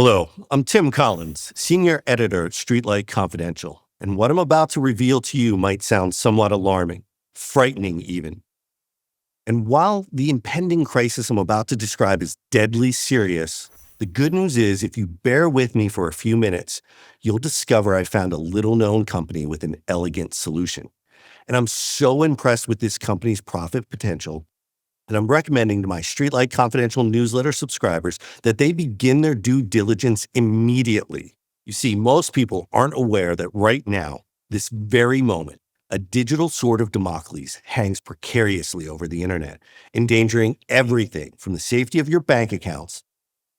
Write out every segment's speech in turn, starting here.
Hello, I'm Tim Collins, Senior Editor at Streetlight Confidential, and what I'm about to reveal to you might sound somewhat alarming, frightening even. And while the impending crisis I'm about to describe is deadly serious, the good news is if you bear with me for a few minutes, you'll discover I found a little-known company with an elegant solution. And I'm so impressed with this company's profit potential and I'm recommending to my Streetlight Confidential newsletter subscribers that they begin their due diligence immediately. You see, most people aren't aware that right now, this very moment, a digital sword of Damocles hangs precariously over the internet, endangering everything from the safety of your bank accounts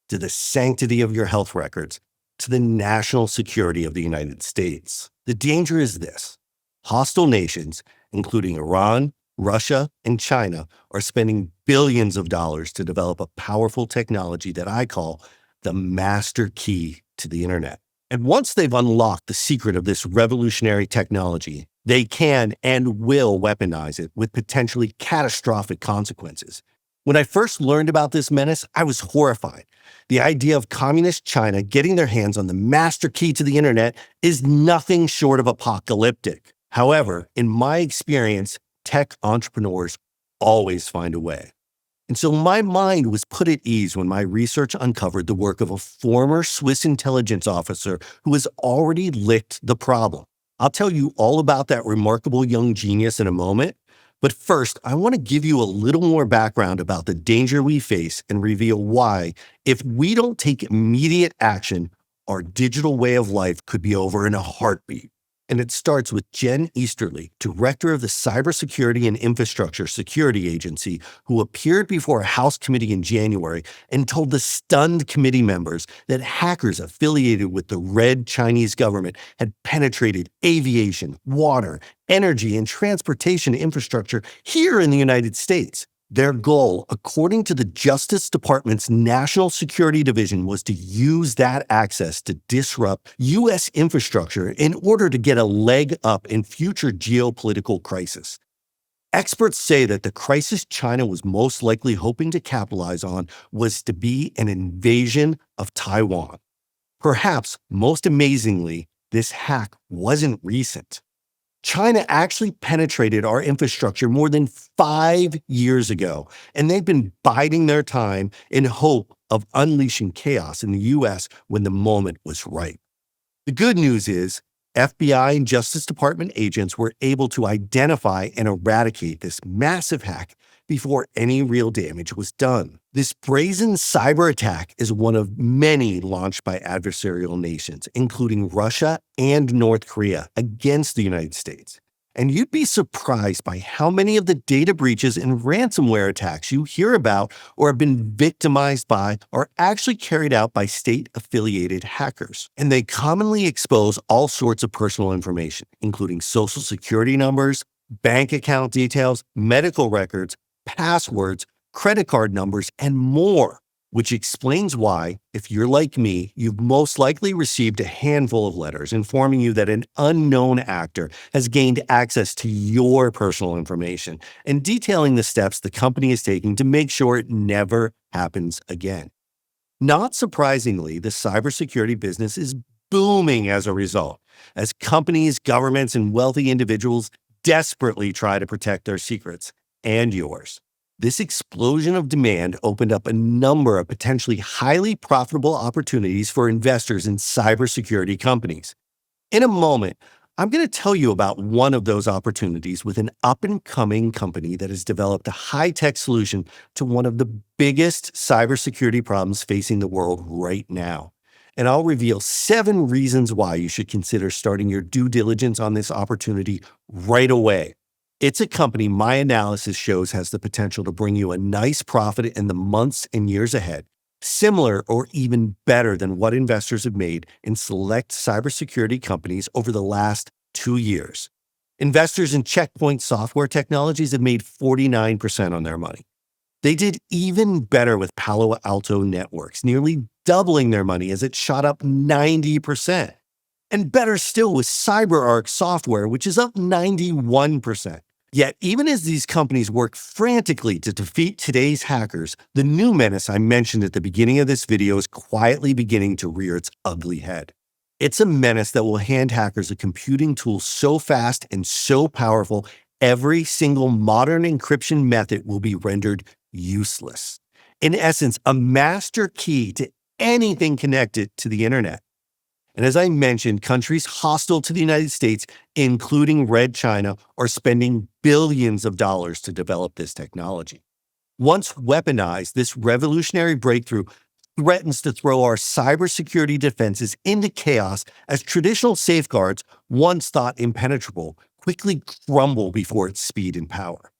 to the sanctity of your health records to the national security of the United States. The danger is this: hostile nations, including Iran, Russia, and China, are spending billions of dollars to develop a powerful technology that I call the master key to the internet. And once they've unlocked the secret of this revolutionary technology, they can and will weaponize it with potentially catastrophic consequences. When I first learned about this menace, I was horrified. The idea of communist China getting their hands on the master key to the internet is nothing short of apocalyptic. However, in my experience, tech entrepreneurs always find a way. And so my mind was put at ease when my research uncovered the work of a former Swiss intelligence officer who has already licked the problem. I'll tell you all about that remarkable young genius in a moment. But first, I want to give you a little more background about the danger we face and reveal why, if we don't take immediate action, our digital way of life could be over in a heartbeat. And it starts with Jen Easterly, director of the Cybersecurity and Infrastructure Security Agency, who appeared before a House committee in January and told the stunned committee members that hackers affiliated with the Red Chinese government had penetrated aviation, water, energy, and transportation infrastructure here in the United States. Their goal, according to the Justice Department's National Security Division, was to use that access to disrupt U.S. infrastructure in order to get a leg up in future geopolitical crisis. Experts say that the crisis China was most likely hoping to capitalize on was to be an invasion of Taiwan. Perhaps most amazingly, this hack wasn't recent. China actually penetrated our infrastructure more than 5 years ago, and they've been biding their time in hope of unleashing chaos in the U.S. when the moment was right. The good news is, FBI and Justice Department agents were able to identify and eradicate this massive hack before any real damage was done. This brazen cyber attack is one of many launched by adversarial nations, including Russia and North Korea, against the United States. And you'd be surprised by how many of the data breaches and ransomware attacks you hear about or have been victimized by are actually carried out by state-affiliated hackers. And they commonly expose all sorts of personal information, including social security numbers, bank account details, medical records, passwords, credit card numbers, and more, which explains why, if you're like me, you've most likely received a handful of letters informing you that an unknown actor has gained access to your personal information and detailing the steps the company is taking to make sure it never happens again. Not surprisingly, the cybersecurity business is booming as a result, as companies, governments, and wealthy individuals desperately try to protect their secrets and yours. This explosion of demand opened up a number of potentially highly profitable opportunities for investors in cybersecurity companies. In a moment, I'm going to tell you about one of those opportunities with an up-and-coming company that has developed a high-tech solution to one of the biggest cybersecurity problems facing the world right now. And I'll reveal 7 reasons why you should consider starting your due diligence on this opportunity right away. It's a company my analysis shows has the potential to bring you a nice profit in the months and years ahead, similar or even better than what investors have made in select cybersecurity companies over the last 2 years. Investors in Checkpoint Software Technologies have made 49% on their money. They did even better with Palo Alto Networks, nearly doubling their money as it shot up 90%. And better still with CyberArk Software, which is up 91%. Yet, even as these companies work frantically to defeat today's hackers, the new menace I mentioned at the beginning of this video is quietly beginning to rear its ugly head. It's a menace that will hand hackers a computing tool so fast and so powerful, every single modern encryption method will be rendered useless. In essence, a master key to anything connected to the internet. And as I mentioned, countries hostile to the United States, including Red China, are spending billions of dollars to develop this technology. Once weaponized, this revolutionary breakthrough threatens to throw our cybersecurity defenses into chaos as traditional safeguards, once thought impenetrable, quickly crumble before its speed and power.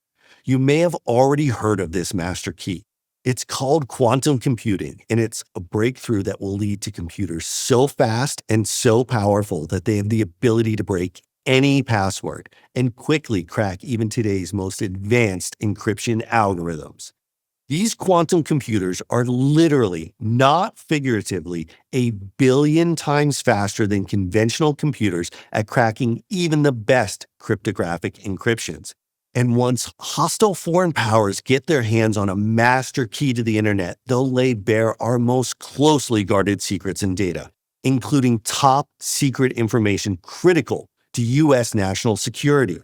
You may have already heard of this master key. It's called quantum computing, and it's a breakthrough that will lead to computers so fast and so powerful that they have the ability to break any password and quickly crack even today's most advanced encryption algorithms. These quantum computers are literally, not figuratively, a billion times faster than conventional computers at cracking even the best cryptographic encryptions. And once hostile foreign powers get their hands on a master key to the internet, they'll lay bare our most closely guarded secrets and data, including top secret information critical to U.S. national security.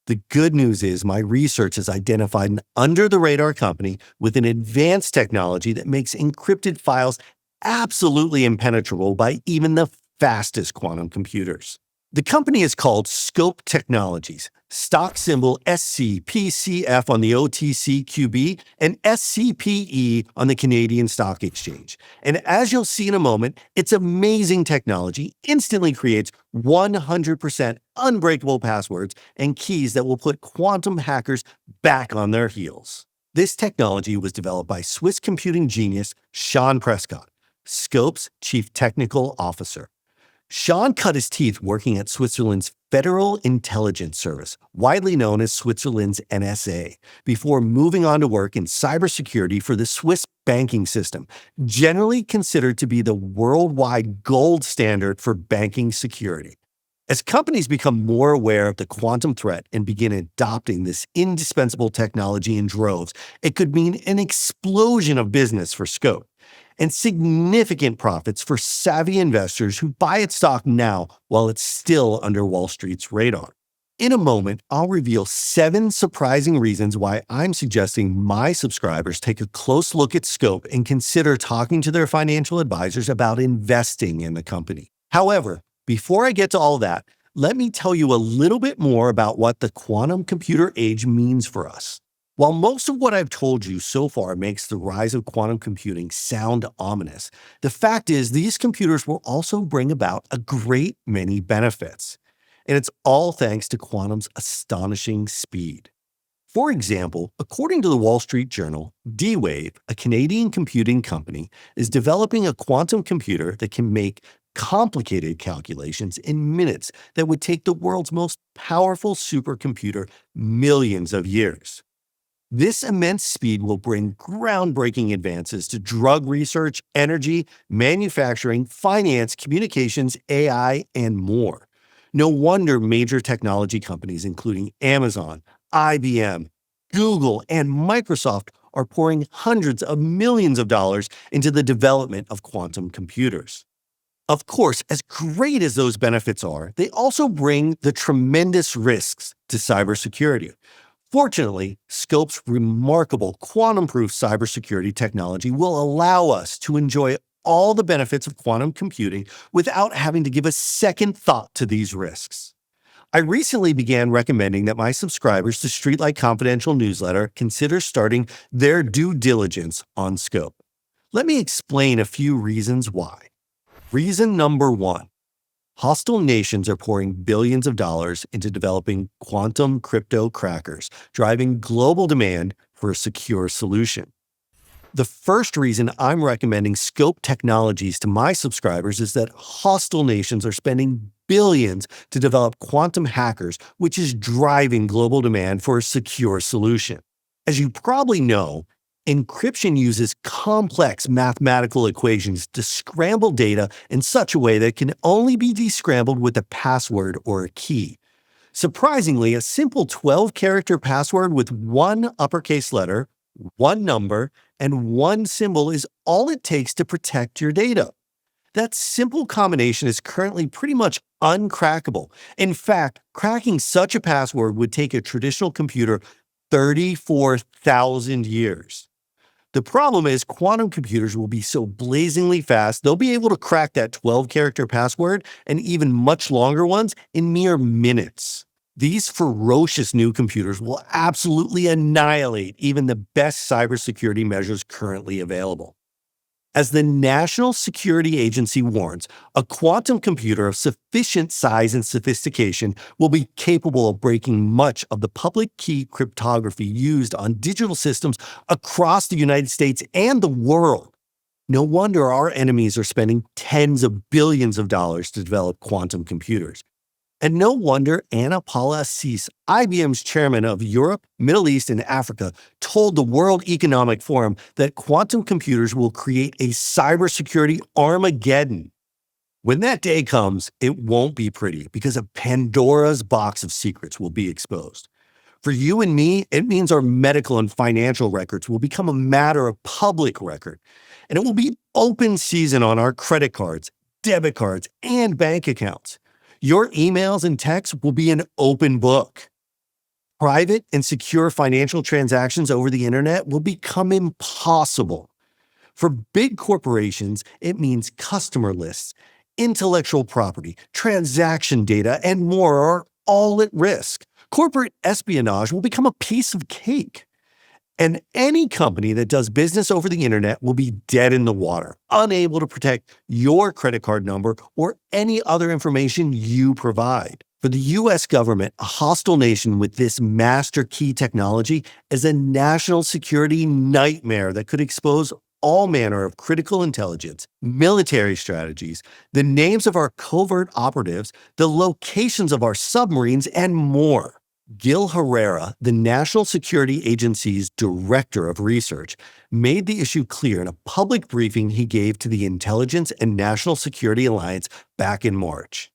The good news is my research has identified an under-the-radar company with an advanced technology that makes encrypted files absolutely impenetrable by even the fastest quantum computers. The company is called Scope Technologies, stock symbol SCPCF on the OTCQB and SCPE on the Canadian Stock Exchange. And as you'll see in a moment, its amazing technology instantly creates 100% unbreakable passwords and keys that will put quantum hackers back on their heels. This technology was developed by Swiss computing genius Sean Prescott, Scope's chief technical officer. Sean cut his teeth working at Switzerland's Federal Intelligence Service, widely known as Switzerland's NSA, before moving on to work in cybersecurity for the Swiss banking system, generally considered to be the worldwide gold standard for banking security. As companies become more aware of the quantum threat and begin adopting this indispensable technology in droves, it could mean an explosion of business for Scope and significant profits for savvy investors who buy its stock now while it's still under Wall Street's radar. In a moment, I'll reveal 7 surprising reasons why I'm suggesting my subscribers take a close look at Scope and consider talking to their financial advisors about investing in the company. However, before I get to all that, let me tell you a little bit more about what the quantum computer age means for us. While most of what I've told you so far makes the rise of quantum computing sound ominous, the fact is these computers will also bring about a great many benefits. And it's all thanks to quantum's astonishing speed. For example, according to the Wall Street Journal, D-Wave, a Canadian computing company, is developing a quantum computer that can make complicated calculations in minutes that would take the world's most powerful supercomputer millions of years. This immense speed will bring groundbreaking advances to drug research, energy, manufacturing, finance, communications, AI, and more. No wonder major technology companies, including Amazon, IBM, Google, and Microsoft, are pouring hundreds of millions of dollars into the development of quantum computers. Of course, as great as those benefits are, they also bring the tremendous risks to cybersecurity. Fortunately, Scope's remarkable quantum-proof cybersecurity technology will allow us to enjoy all the benefits of quantum computing without having to give a second thought to these risks. I recently began recommending that my subscribers to Streetlight Confidential newsletter consider starting their due diligence on Scope. Let me explain a few reasons why. Reason number 1. Hostile nations are pouring billions of dollars into developing quantum crypto crackers, driving global demand for a secure solution. The first reason I'm recommending Scope Technologies to my subscribers is that hostile nations are spending billions to develop quantum hackers, which is driving global demand for a secure solution. As you probably know, encryption uses complex mathematical equations to scramble data in such a way that it can only be descrambled with a password or a key. Surprisingly, a simple 12-character password with one uppercase letter, one number, and one symbol is all it takes to protect your data. That simple combination is currently pretty much uncrackable. In fact, cracking such a password would take a traditional computer 34,000 years. The problem is quantum computers will be so blazingly fast, they'll be able to crack that 12-character password and even much longer ones in mere minutes. These ferocious new computers will absolutely annihilate even the best cybersecurity measures currently available. As the National Security Agency warns, a quantum computer of sufficient size and sophistication will be capable of breaking much of the public key cryptography used on digital systems across the United States and the world. No wonder our enemies are spending tens of billions of dollars to develop quantum computers. And no wonder Anna Paula Assis, IBM's chairman of Europe, Middle East, and Africa, told the World Economic Forum that quantum computers will create a cybersecurity Armageddon. When that day comes, it won't be pretty because a Pandora's box of secrets will be exposed. For you and me, it means our medical and financial records will become a matter of public record, and it will be open season on our credit cards, debit cards, and bank accounts. Your emails and texts will be an open book. Private and secure financial transactions over the internet will become impossible. For big corporations, it means customer lists, intellectual property, transaction data, and more are all at risk. Corporate espionage will become a piece of cake. And any company that does business over the internet will be dead in the water, unable to protect your credit card number or any other information you provide. For the US government, a hostile nation with this master key technology is a national security nightmare that could expose all manner of critical intelligence, military strategies, the names of our covert operatives, the locations of our submarines, and more. Gil Herrera, the National Security Agency's Director of Research, made the issue clear in a public briefing he gave to the Intelligence and National Security Alliance back in March.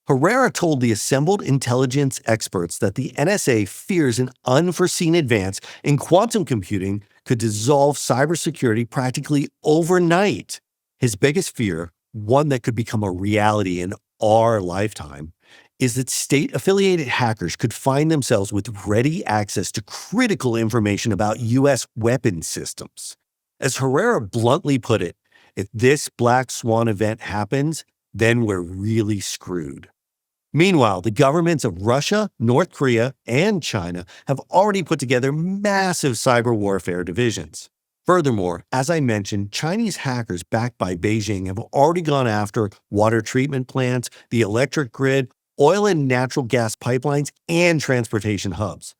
Herrera told the assembled intelligence experts that the NSA fears an unforeseen advance in quantum computing could dissolve cybersecurity practically overnight. His biggest fear, one that could become a reality in our lifetime, is that state-affiliated hackers could find themselves with ready access to critical information about U.S. weapons systems. As Herrera bluntly put it, if this black swan event happens, then we're really screwed. Meanwhile, the governments of Russia, North Korea, and China have already put together massive cyber warfare divisions. Furthermore, as I mentioned, Chinese hackers backed by Beijing have already gone after water treatment plants, the electric grid, oil and natural gas pipelines, and transportation hubs.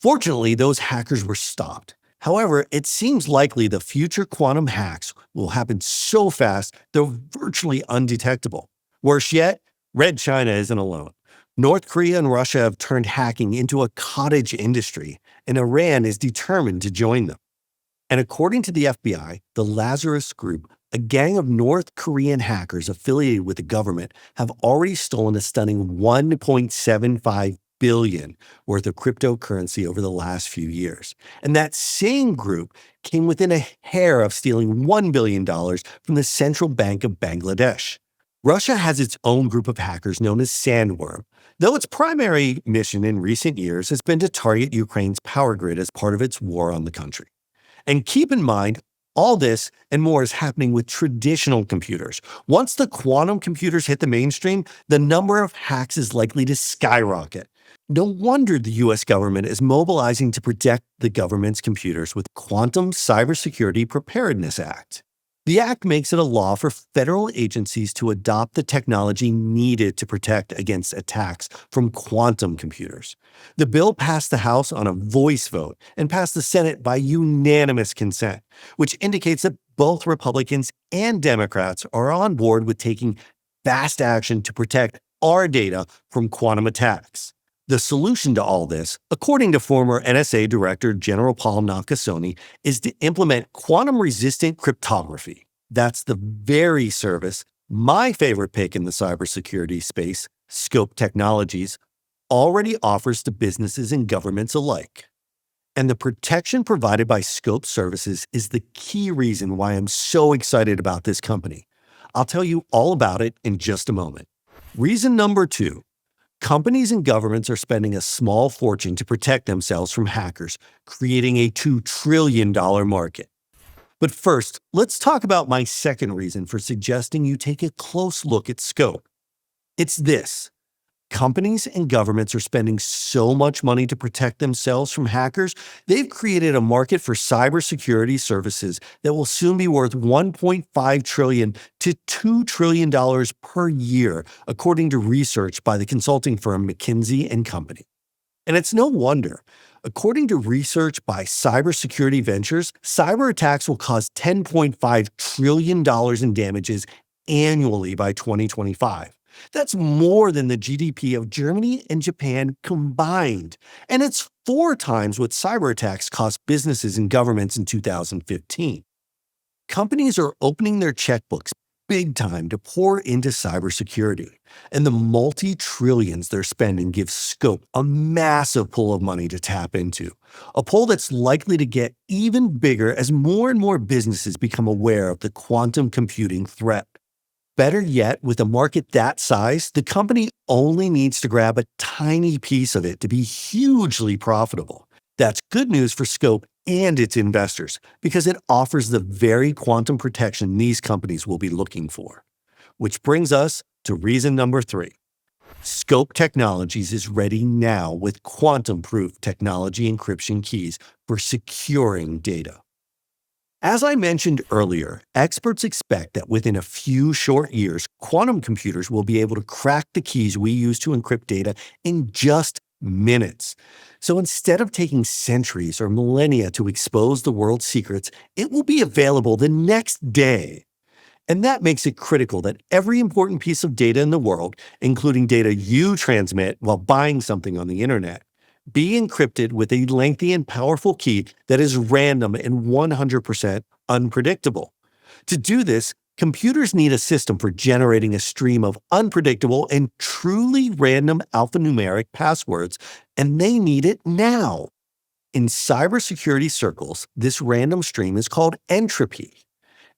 Fortunately, those hackers were stopped. However, it seems likely the future quantum hacks will happen so fast they're virtually undetectable. Worse yet, Red China isn't alone. North Korea and Russia have turned hacking into a cottage industry, and Iran is determined to join them. And according to the FBI, the Lazarus Group, a gang of North Korean hackers affiliated with the government, have already stolen a stunning $1.75 billion worth of cryptocurrency over the last few years. And that same group came within a hair of stealing $1 billion from the Central Bank of Bangladesh. Russia has its own group of hackers known as Sandworm, though its primary mission in recent years has been to target Ukraine's power grid as part of its war on the country. And keep in mind, all this and more is happening with traditional computers. Once the quantum computers hit the mainstream, the number of hacks is likely to skyrocket. No wonder the US government is mobilizing to protect the government's computers with Quantum Cybersecurity Preparedness Act. The act makes it a law for federal agencies to adopt the technology needed to protect against attacks from quantum computers. The bill passed the House on a voice vote and passed the Senate by unanimous consent, which indicates that both Republicans and Democrats are on board with taking fast action to protect our data from quantum attacks. The solution to all this, according to former NSA Director General Paul Nakasone, is to implement quantum-resistant cryptography. That's the very service my favorite pick in the cybersecurity space, Scope Technologies, already offers to businesses and governments alike. And the protection provided by Scope Services is the key reason why I'm so excited about this company. I'll tell you all about it in just a moment. Reason number two, companies and governments are spending a small fortune to protect themselves from hackers, creating a $2 trillion market. But first, let's talk about my second reason for suggesting you take a close look at Scope. It's this. Companies and governments are spending so much money to protect themselves from hackers, they've created a market for cybersecurity services that will soon be worth $1.5 trillion to $2 trillion per year, according to research by the consulting firm McKinsey & Company. And it's no wonder. According to research by Cybersecurity Ventures, cyber attacks will cause $10.5 trillion in damages annually by 2025. That's more than the GDP of Germany and Japan combined. And it's 4 times what cyber attacks cost businesses and governments in 2015. Companies are opening their checkbooks big time to pour into cybersecurity. And the multi-trillions they're spending gives Scope a massive pool of money to tap into. A pool that's likely to get even bigger as more and more businesses become aware of the quantum computing threat. Better yet, with a market that size, the company only needs to grab a tiny piece of it to be hugely profitable. That's good news for Scope and its investors because it offers the very quantum protection these companies will be looking for. Which brings us to reason number 3. Scope Technologies is ready now with quantum-proof technology encryption keys for securing data. As I mentioned earlier, experts expect that within a few short years, quantum computers will be able to crack the keys we use to encrypt data in just minutes. So instead of taking centuries or millennia to expose the world's secrets, it will be available the next day. And that makes it critical that every important piece of data in the world, including data you transmit while buying something on the internet, be encrypted with a lengthy and powerful key that is random and 100% unpredictable. To do this, computers need a system for generating a stream of unpredictable and truly random alphanumeric passwords, and they need it now. In cybersecurity circles, this random stream is called entropy.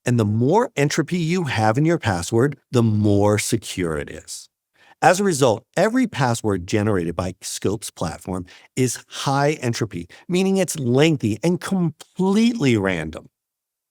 And the more entropy you have in your password, the more secure it is. As a result, every password generated by Scope's platform is high entropy, meaning it's lengthy and completely random.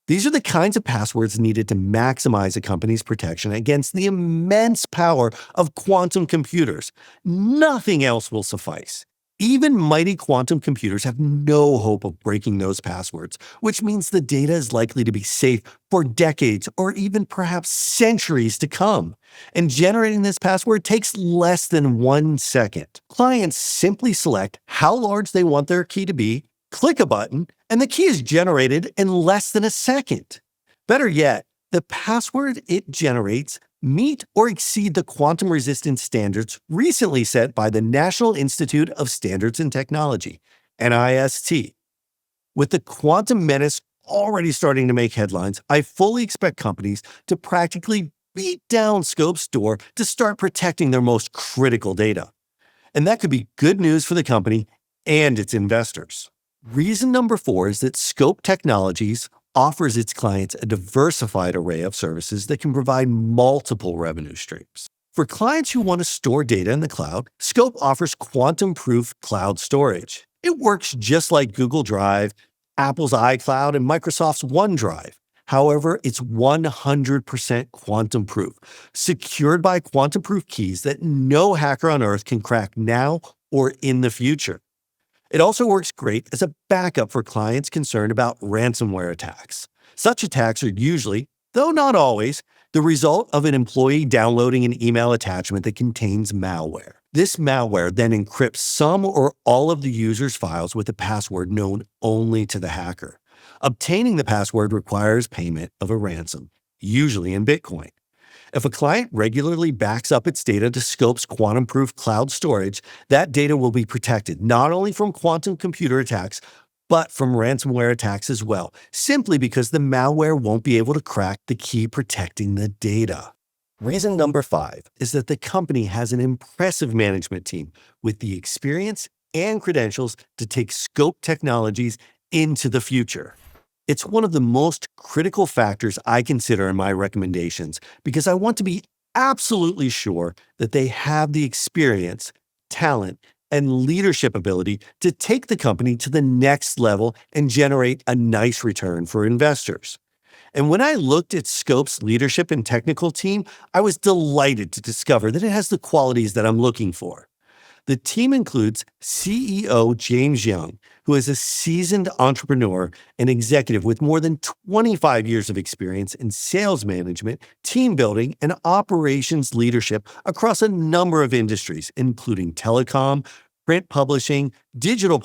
These are the kinds of passwords needed to maximize a company's protection against the immense power of quantum computers. Nothing else will suffice. Even mighty quantum computers have no hope of breaking those passwords, which means the data is likely to be safe for decades or even perhaps centuries to come. And generating this password takes less than 1 second. Clients simply select how large they want their key to be, click a button, and the key is generated in less than a second. Better yet, the password it generates meet or exceed the quantum resistance standards recently set by the National Institute of Standards and Technology, NIST. With the quantum menace already starting to make headlines, I fully expect companies to practically beat down Scope's door to start protecting their most critical data. And that could be good news for the company and its investors. Reason number 4 is that Scope Technologies offers its clients a diversified array of services that can provide multiple revenue streams. For clients who want to store data in the cloud, Scope offers quantum-proof cloud storage. It works just like Google Drive, Apple's iCloud, and Microsoft's OneDrive. However, it's 100% quantum-proof, secured by quantum-proof keys that no hacker on Earth can crack now or in the future. It also works great as a backup for clients concerned about ransomware attacks. Such attacks are usually, though not always, the result of an employee downloading an email attachment that contains malware. This malware then encrypts some or all of the user's files with a password known only to the hacker. Obtaining the password requires payment of a ransom, usually in Bitcoin. If a client regularly backs up its data to Scope's quantum-proof cloud storage, that data will be protected not only from quantum computer attacks, but from ransomware attacks as well, simply because the malware won't be able to crack the key protecting the data. Reason number 5 is that the company has an impressive management team with the experience and credentials to take Scope Technologies into the future. It's one of the most critical factors I consider in my recommendations because I want to be absolutely sure that they have the experience, talent, and leadership ability to take the company to the next level and generate a nice return for investors. And when I looked at Scope's leadership and technical team, I was delighted to discover that it has the qualities that I'm looking for. The team includes CEO James Young, who is a seasoned entrepreneur and executive with more than 25 years of experience in sales management, team building, and operations leadership across a number of industries, including telecom, print publishing, digital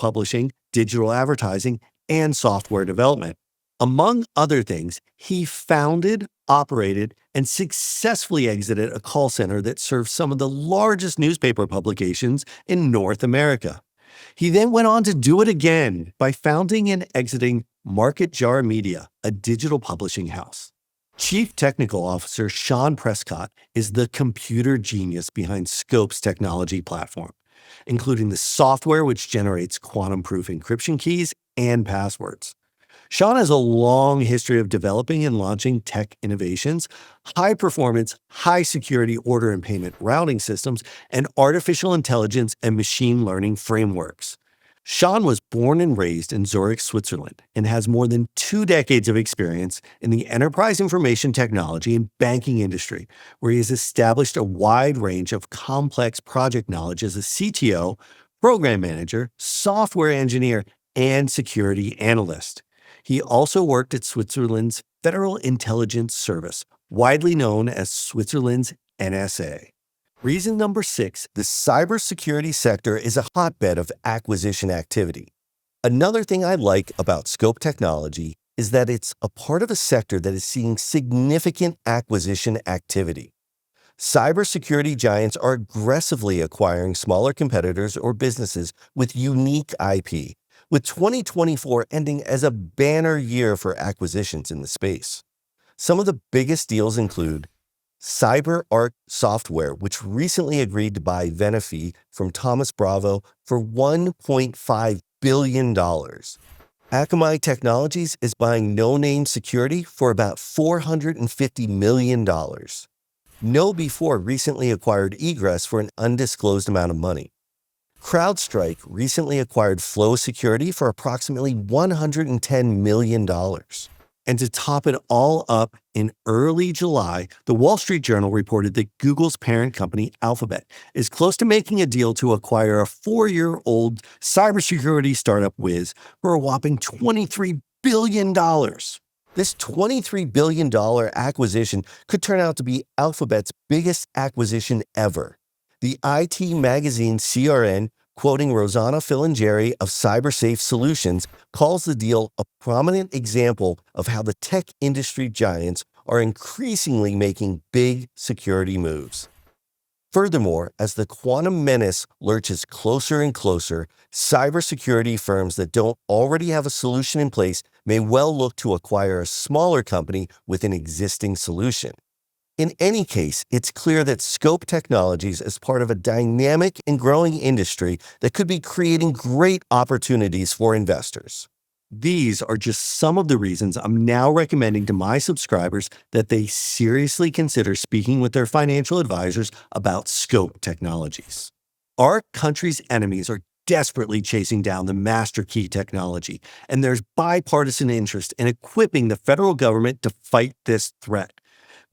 advertising, and software development. Among other things, he founded, operated, and successfully exited a call center that served some of the largest newspaper publications in North America. He then went on to do it again by founding and exiting Market Jar Media, a digital publishing house. Chief Technical Officer Sean Prescott is the computer genius behind Scope's technology platform, including the software which generates quantum-proof encryption keys and passwords. Sean has a long history of developing and launching tech innovations, high performance, high security order and payment routing systems, and artificial intelligence and machine learning frameworks. Sean was born and raised in Zurich, Switzerland, and has more than 2 decades of experience in the enterprise information technology and banking industry, where he has established a wide range of complex project knowledge as a CTO, program manager, software engineer, and security analyst. He also worked at Switzerland's Federal Intelligence Service, widely known as Switzerland's NSA. Reason number 6, the cybersecurity sector is a hotbed of acquisition activity. Another thing I like about Scope Technology is that it's a part of a sector that is seeing significant acquisition activity. Cybersecurity giants are aggressively acquiring smaller competitors or businesses with unique IP, with 2024 ending as a banner year for acquisitions in the space. Some of the biggest deals include CyberArk Software, which recently agreed to buy Venafi from Thomas Bravo for $1.5 billion. Akamai Technologies is buying No Name Security for about $450 million. KnowBe4 recently acquired Egress for an undisclosed amount of money. CrowdStrike recently acquired Flow Security for approximately $110 million. And to top it all up, in early July, the Wall Street Journal reported that Google's parent company, Alphabet, is close to making a deal to acquire a 4-year-old cybersecurity startup Wiz for a whopping $23 billion. This $23 billion acquisition could turn out to be Alphabet's biggest acquisition ever. The IT magazine CRN, quoting Rosanna Filangeri of CyberSafe Solutions, calls the deal a prominent example of how the tech industry giants are increasingly making big security moves. Furthermore, as the quantum menace lurches closer and closer, cybersecurity firms that don't already have a solution in place may well look to acquire a smaller company with an existing solution. In any case, it's clear that Scope Technologies is part of a dynamic and growing industry that could be creating great opportunities for investors. These are just some of the reasons I'm now recommending to my subscribers that they seriously consider speaking with their financial advisors about Scope Technologies. Our country's enemies are desperately chasing down the master key technology, and there's bipartisan interest in equipping the federal government to fight this threat.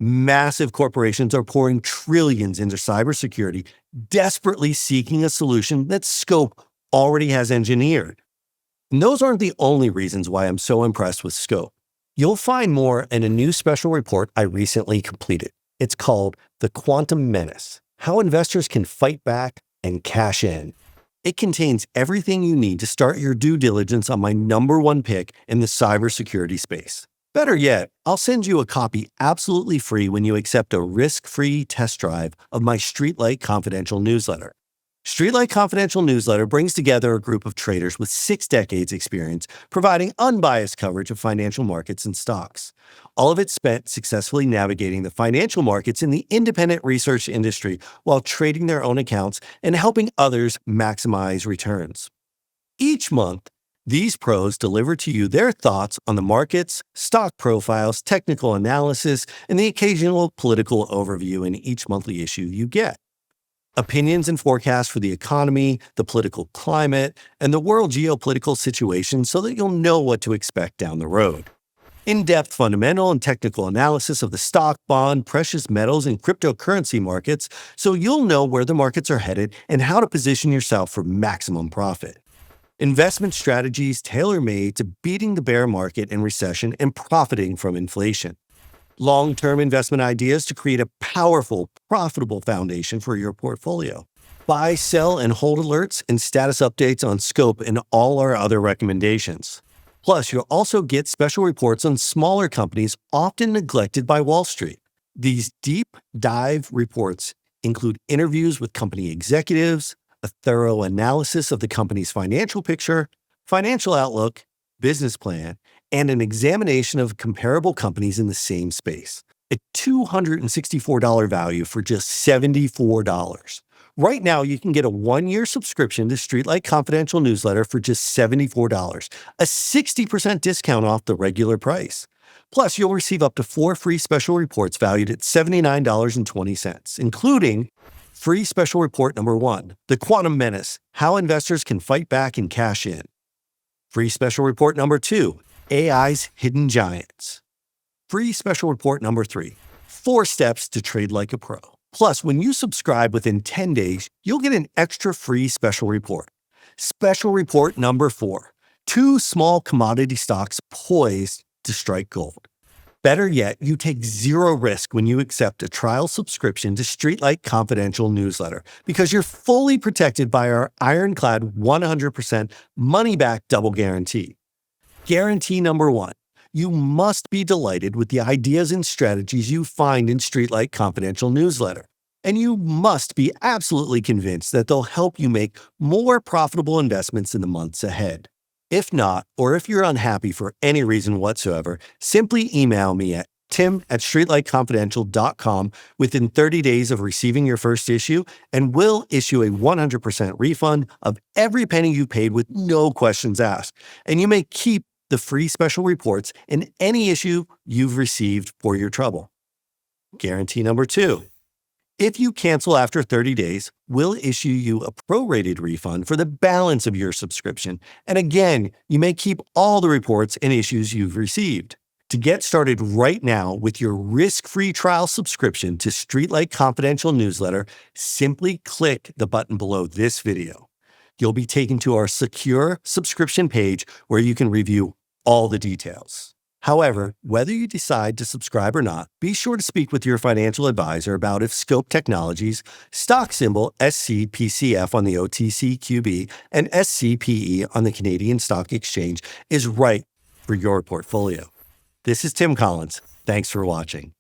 Massive corporations are pouring trillions into cybersecurity, desperately seeking a solution that Scope already has engineered. And those aren't the only reasons why I'm so impressed with Scope. You'll find more in a new special report I recently completed. It's called The Quantum Menace: How Investors Can Fight Back and Cash In. It contains everything you need to start your due diligence on my #1 pick in the cybersecurity space. Better yet, I'll send you a copy absolutely free when you accept a risk-free test drive of my Streetlight Confidential newsletter. Streetlight Confidential newsletter brings together a group of traders with 6 decades experience, providing unbiased coverage of financial markets and stocks. All of it spent successfully navigating the financial markets in the independent research industry while trading their own accounts and helping others maximize returns. Each month, these pros deliver to you their thoughts on the markets, stock profiles, technical analysis, and the occasional political overview in each monthly issue you get. Opinions and forecasts for the economy, the political climate, and the world geopolitical situation so that you'll know what to expect down the road. In-depth fundamental and technical analysis of the stock, bond, precious metals, and cryptocurrency markets so you'll know where the markets are headed and how to position yourself for maximum profit. Investment strategies tailor-made to beating the bear market and recession and profiting from inflation. Long-term investment ideas to create a powerful, profitable foundation for your portfolio. Buy, sell, and hold alerts and status updates on scope and all our other recommendations. Plus, you'll also get special reports on smaller companies often neglected by Wall Street. These deep dive reports include interviews with company executives, a thorough analysis of the company's financial picture, financial outlook, business plan, and an examination of comparable companies in the same space. A $264 value for just $74. Right now, you can get a 1-year subscription to Streetlight Confidential newsletter for just $74, a 60% discount off the regular price. Plus, you'll receive up to 4 free special reports valued at $79.20, including free special report number 1, The Quantum Menace, How Investors Can Fight Back and Cash In. Free special report number 2, AI's Hidden Giants. Free special report number 3, 4 Steps to Trade Like a Pro. Plus, when you subscribe within 10 days, you'll get an extra free special report. Special report number 4, 2 small commodity stocks poised to strike gold. Better yet, you take zero risk when you accept a trial subscription to Streetlight Confidential newsletter because you're fully protected by our ironclad 100% money-back double guarantee. Guarantee number 1. You must be delighted with the ideas and strategies you find in Streetlight Confidential newsletter. And you must be absolutely convinced that they'll help you make more profitable investments in the months ahead. If not, or if you're unhappy for any reason whatsoever, simply email me at tim@streetlightconfidential.com within 30 days of receiving your first issue, and we'll issue a 100% refund of every penny you paid with no questions asked. And you may keep the free special reports in any issue you've received for your trouble. Guarantee number 2. If you cancel after 30 days, we'll issue you a prorated refund for the balance of your subscription. And again, you may keep all the reports and issues you've received. To get started right now with your risk-free trial subscription to Streetlight Confidential newsletter, simply click the button below this video. You'll be taken to our secure subscription page where you can review all the details. However, whether you decide to subscribe or not, be sure to speak with your financial advisor about if Scope Technologies, stock symbol SCPCF on the OTCQB, and SCPE on the Canadian Stock Exchange is right for your portfolio. This is Tim Collins. Thanks for watching.